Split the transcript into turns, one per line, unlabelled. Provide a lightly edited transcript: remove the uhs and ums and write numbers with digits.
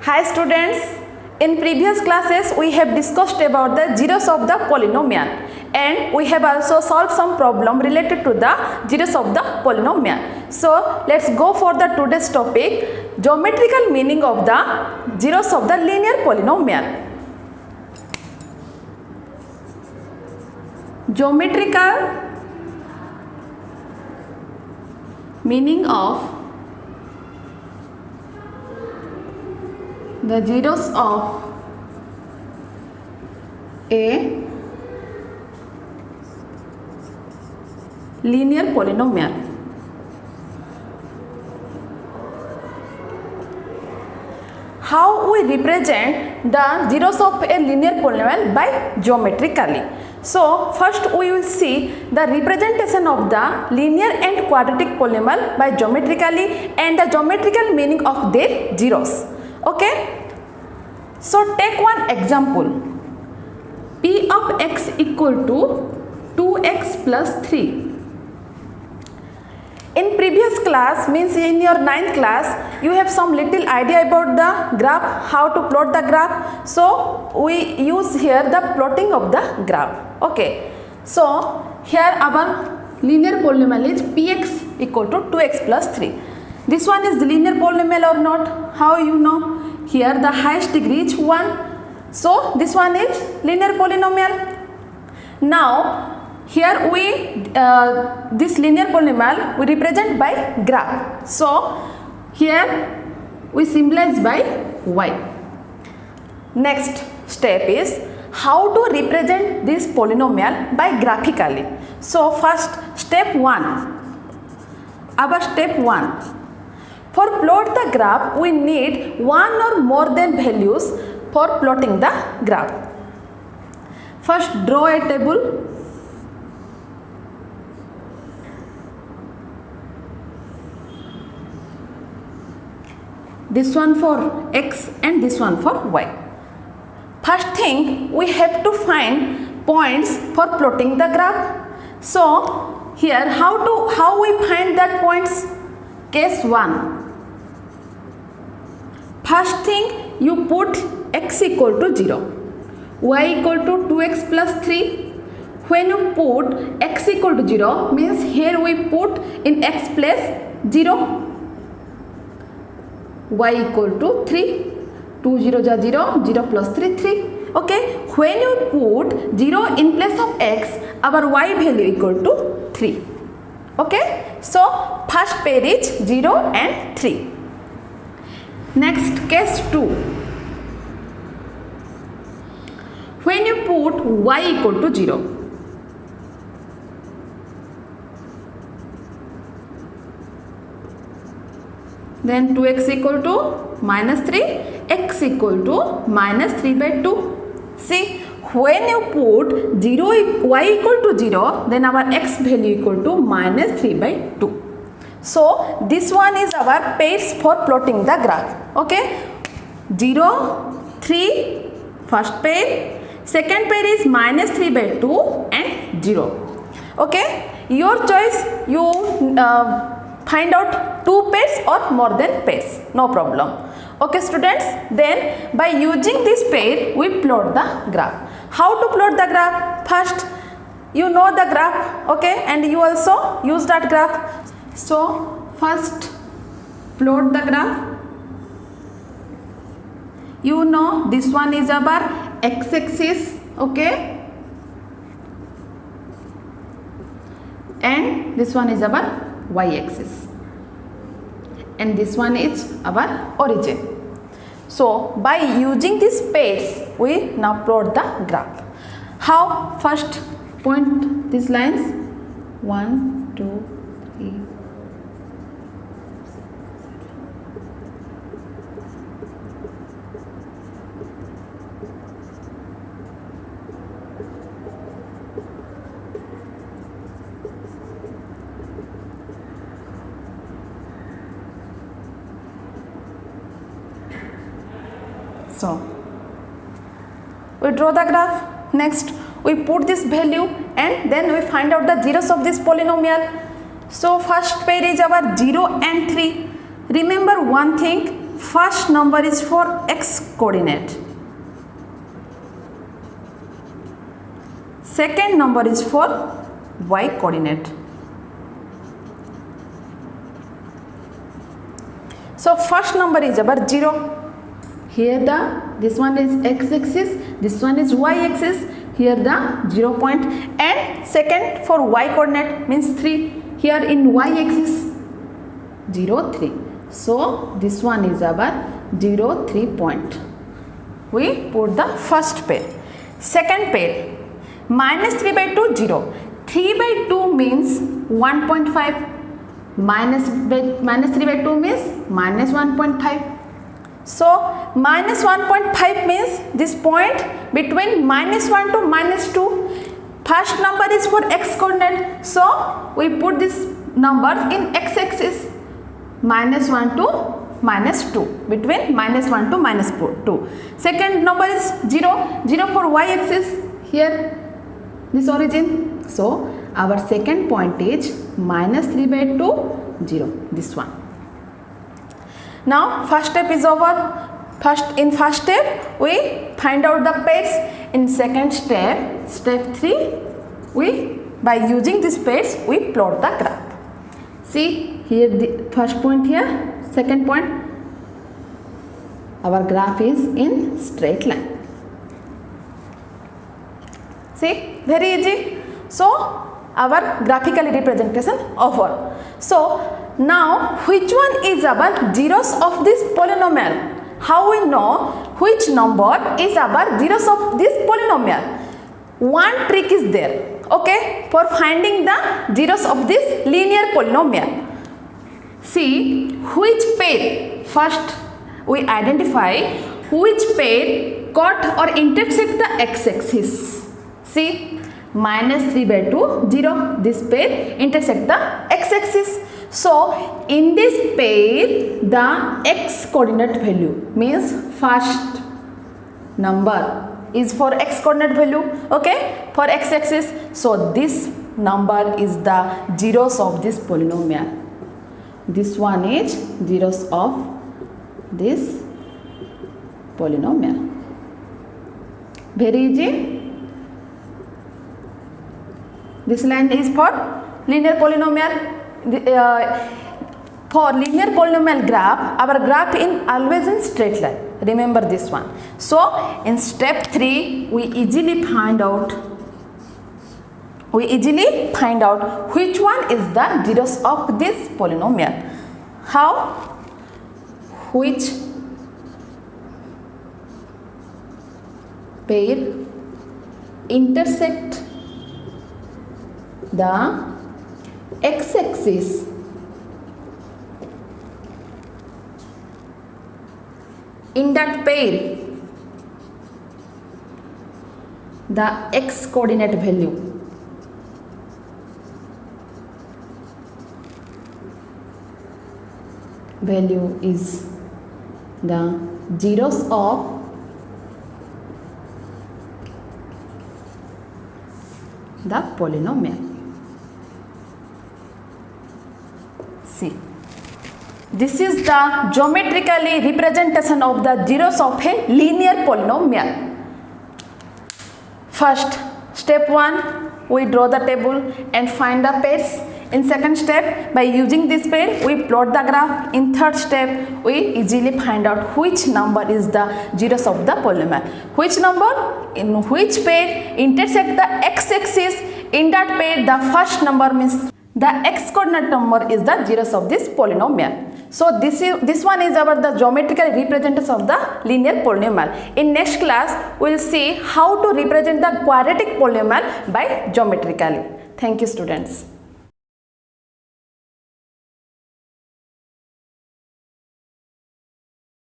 Hi students, in previous classes we have discussed about the zeros of the polynomial and we have also solved some problem related to the zeros of the polynomial. So let's go for the today's topic, geometrical meaning of the zeros of the linear polynomial. Geometrical meaning of the zeros of a linear polynomial. How we represent the zeros of a linear polynomial? By geometrically. So first we will see the representation of the linear and quadratic polynomial by geometrically and the geometrical meaning of their zeros. Okay, so take one example. P of x equal to 2x plus 3. In previous class, means in your 9th class, you have some little idea about the graph, how to plot the graph. So we use here the plotting of the graph. Okay, so here our linear polynomial is px equal to 2x plus 3. This one is the linear polynomial or not? How you know? Here the highest degree is 1. So this one is linear polynomial. Now here we this linear polynomial we represent by graph. So here we symbolize by y. Next step is how to represent this polynomial by graphically. So first step 1. Our step 1. For plot the graph, we need one or more than values for plotting the graph. First, draw a table. This one for x and this one for y. First thing, we have to find points for plotting the graph. So here, how we find that points? Case 1. First thing, you put x equal to 0, y equal to 2x plus 3. When you put x equal to 0, means here we put in x place 0, y equal to 3, 2 0 is 0, 0 plus 3, 3. Okay, when you put 0 in place of x, our y value equal to 3. Okay, so first pair is 0 and 3. Next, case 2. When you put y equal to 0, then 2x equal to minus 3, x equal to minus 3 by 2. See, when you put 0, y equal to 0, then our x value equal to minus 3 by 2. So this one is our pairs for plotting the graph. Okay, 0, 3, first pair, second pair is minus 3 by 2 and 0. Okay, your choice, you find out 2 pairs or more than pairs, no problem. Okay students, then by using this pair we plot the graph. How to plot the graph? First, you know the graph, okay, and you also use that graph. So first plot the graph. You know this one is our x-axis, okay, and this one is our y-axis, and this one is our origin. So by using these pairs we now plot the graph. How? First point these lines 1 2 3. So we draw the graph. Next we put this value and then we find out the zeros of this polynomial. So first pair is our 0 and 3. Remember one thing, first number is for x coordinate, second number is for y coordinate. So first number is about 0. Here this one is x axis, this one is y axis. Here the 0 point, and second for y coordinate means 3. Here in y axis 0, 3. So this one is our 0, 3 point. We put the first pair. Second pair, minus 3 by 2, 0. 3 by 2 means 1.5. Minus 3 by 2 means minus 1.5. So minus 1.5 means this point between minus 1 to minus 2. First number is for x coordinate. So we put this numbers in x axis. Minus 1 to minus 2. Between minus 1 to minus 2. Second number is 0. 0 for y axis. Here this origin. So our second point is minus 3 by 2, 0. This one. Now first step is over. In first step we find out the pairs. In second step, step 3, by using these pairs we plot the graph. See here the first point here, second point. Our graph is in straight line. See, very easy. So our graphical representation over. So now which one is our zeros of this polynomial? How we know which number is our zeros of this polynomial? One trick is there, okay, for finding the zeros of this linear polynomial. See which pair, first we identify which pair cut or intersect the x-axis. See, minus 3 by 2, 0. This pair intersect the x-axis. So in this pair the x coordinate value means first number is for x coordinate value, okay, for x axis. So this number is the zeros of this polynomial. This one is zeros of this polynomial. Very easy. This line is for linear polynomial. For linear polynomial graph, our graph in always in straight line. Remember this one. So in step 3 we easily find out which one is the zeros of this polynomial. How? Which pair intersect the x-axis in that pair the x coordinate value is the zeros of the polynomial. See, this is the geometrically representation of the zeros of a linear polynomial. First, step 1, we draw the table and find the pairs. In second step, by using this pair, we plot the graph. In third step, we easily find out which number is the zeros of the polynomial. Which number? In which pair intersect the x-axis? In that pair, the first number means the x coordinate number is the zeros of this polynomial. So this one is about the geometrical representation of the linear polynomial. In next class, we will see how to represent the quadratic polynomial by geometrically. Thank you, students.